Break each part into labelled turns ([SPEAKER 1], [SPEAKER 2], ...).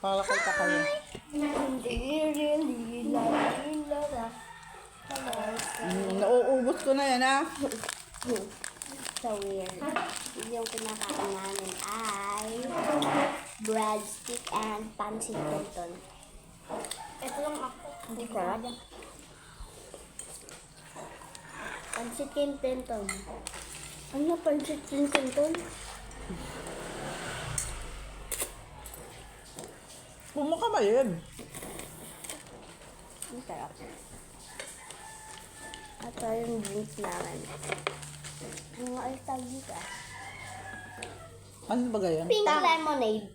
[SPEAKER 1] Para kita kayo. Nauubos ko na yan, ha?
[SPEAKER 2] So weird. Yung kinakain namin ay breadstick and pancit canton. Ito lang ako. Hindi ko alam. Pancit canton. Ano pancit canton?
[SPEAKER 1] Pumakamayib.
[SPEAKER 2] Ang sarap. At yung drinks namin. Ano nga ay tawag dito?
[SPEAKER 1] Ano ba ganyan?
[SPEAKER 2] Pink lemonade.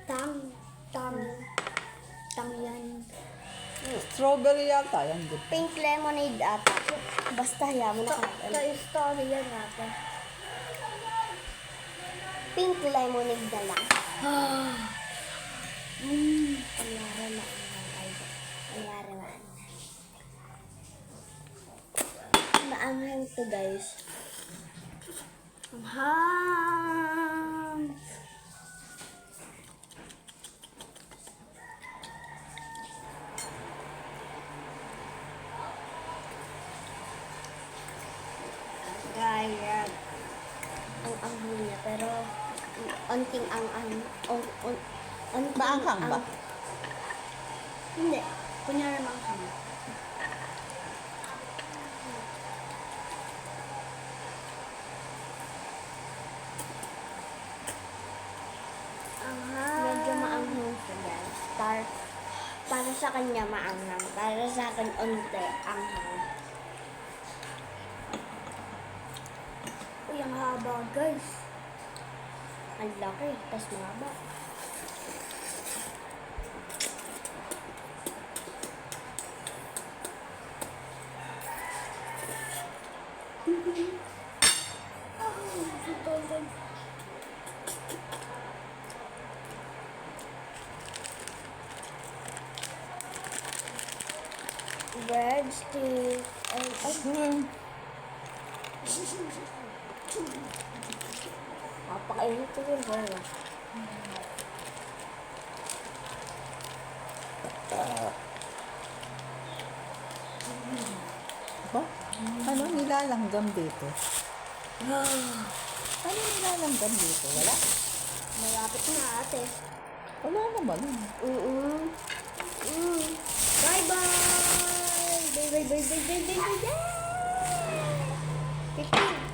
[SPEAKER 2] Tam yan.
[SPEAKER 1] Strawberry yata yan.
[SPEAKER 2] Pink lemonade ata. Basta yaman na ka. Story yan ata. Pink lemonade na lang. Pangyari. Maanghang to guys. Kaya ang anghang niya pero onting
[SPEAKER 1] Maanghang ba?
[SPEAKER 2] Hindi. Kunyari maanghang. Medyo maanghang siya guys. Para sa kanya maanghang. Para sa akin onte anghang. Uy, ang haba guys. Ang laki. Tapos mahaba. Breadstick and napakainit ko yun ba?
[SPEAKER 1] Ba? Ano nilalanggam dito? Ano nilalanggam dito? Wala?
[SPEAKER 2] Malapit na ate.
[SPEAKER 1] Wala naman.
[SPEAKER 2] Bye-bye! Bye-bye! 15!